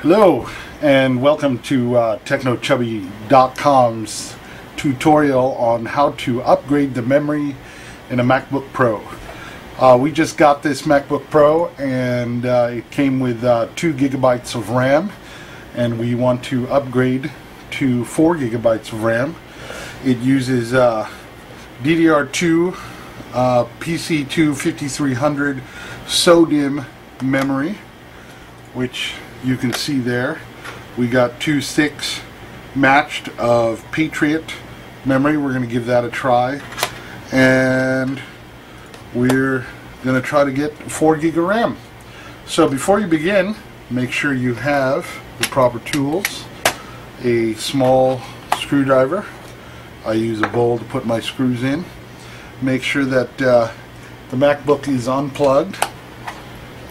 Hello and welcome to TechnoChubby.com's tutorial on how to upgrade the memory in a MacBook Pro. We just got this MacBook Pro and it came with 2 gigabytes of RAM, and we want to upgrade to 4 gigabytes of RAM. It uses DDR2 PC2 5300 SODIMM memory, which you can see there. We got 2 sticks matched of Patriot memory. We're going to give that a try, and we're going to try to get 4 gig of RAM. So before you begin, make sure you have the proper tools. A small screwdriver. I use a bowl to put my screws in. Make sure that the MacBook is unplugged,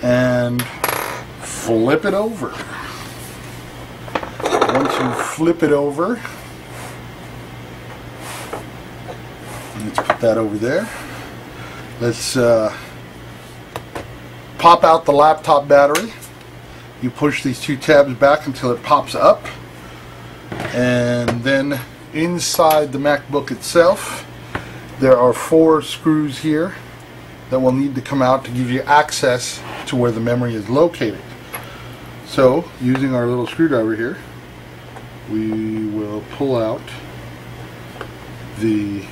and flip it over. Once you flip it over, let's put that over there. Let's pop out the laptop battery. You push these 2 tabs back until it pops up, and then inside the MacBook itself there are 4 screws here that will need to come out to give you access to where the memory is located. So, using our little screwdriver here, we will pull out the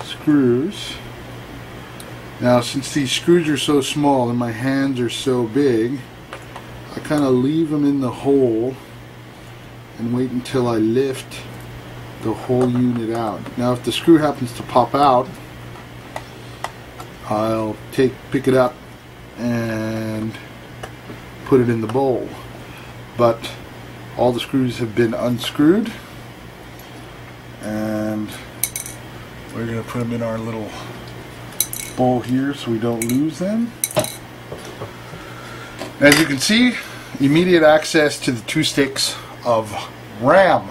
screws. Now, since these screws are so small and my hands are so big, I kind of leave them in the hole and wait until I lift the whole unit out. Now, if the screw happens to pop out, I'll pick it up and put it in the bowl. But all the screws have been unscrewed, and we're going to put them in our little bowl here so we don't lose them. As you can see, immediate access to the 2 sticks of RAM.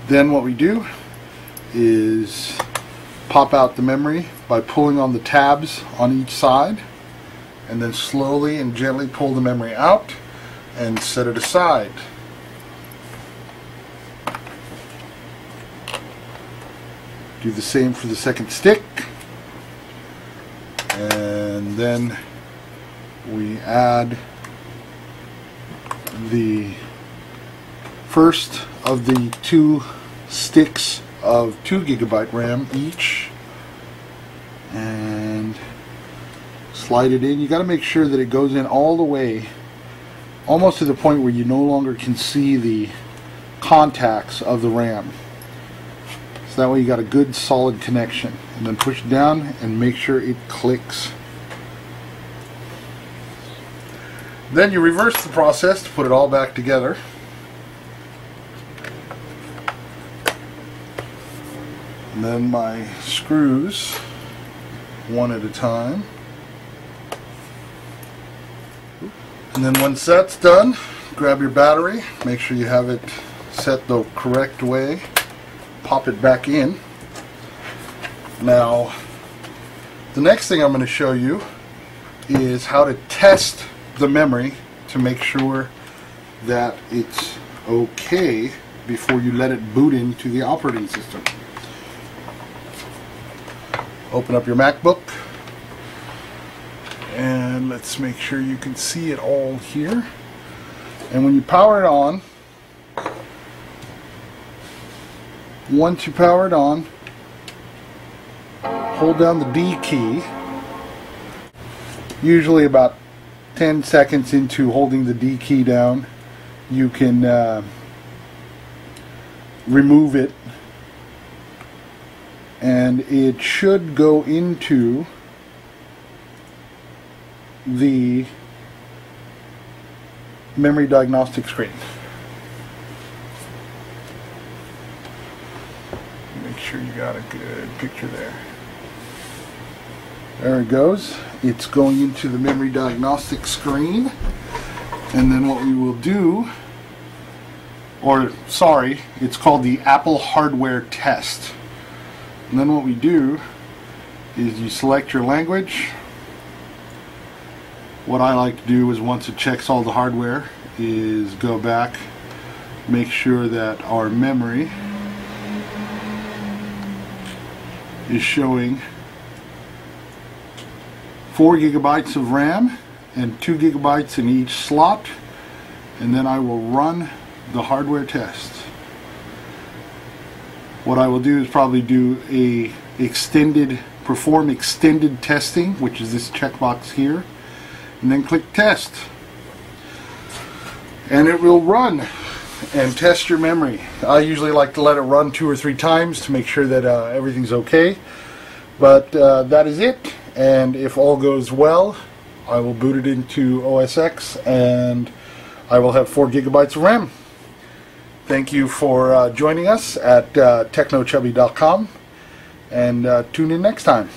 Then what we do is pop out the memory by pulling on the tabs on each side, and then slowly and gently pull the memory out and set it aside. Do the same for the second stick, and then we add the first of the 2 sticks of 2 gigabyte RAM each, and slide it in. You got to make sure that it goes in all the way, almost to the point where you no longer can see the contacts of the RAM. So that way you got a good solid connection. And then push it down and make sure it clicks. Then you reverse the process to put it all back together. And then my screws, one at a time. And then once that's done, grab your battery, make sure you have it set the correct way, pop it back in. Now, the next thing I'm going to show you is how to test the memory to make sure that it's okay before you let it boot into the operating system. Open up your MacBook, and let's make sure you can see it all here. And when you power it on, once you power it on, hold down the D key. Usually about 10 seconds into holding the D key down, you can remove it, and it should go into the memory diagnostic screen. Make sure you got a good picture there. There it goes. It's going into the memory diagnostic screen, and then what we will do, or sorry, it's called the Apple hardware test. And then what we do is you select your language, what I like to do is, once it checks all the hardware, is go back, make sure that our memory is showing 4 gigabytes of RAM and 2 gigabytes in each slot, and then I will run the hardware test. What I will do is probably do perform extended testing, which is this checkbox here, and then click test, and it will run and test your memory. I usually like to let it run 2 or 3 times to make sure that everything's okay, but that is it. And if all goes well, I will boot it into OS X and I will have 4 gigabytes of RAM. Thank you for joining us at technochubby.com, and tune in next time.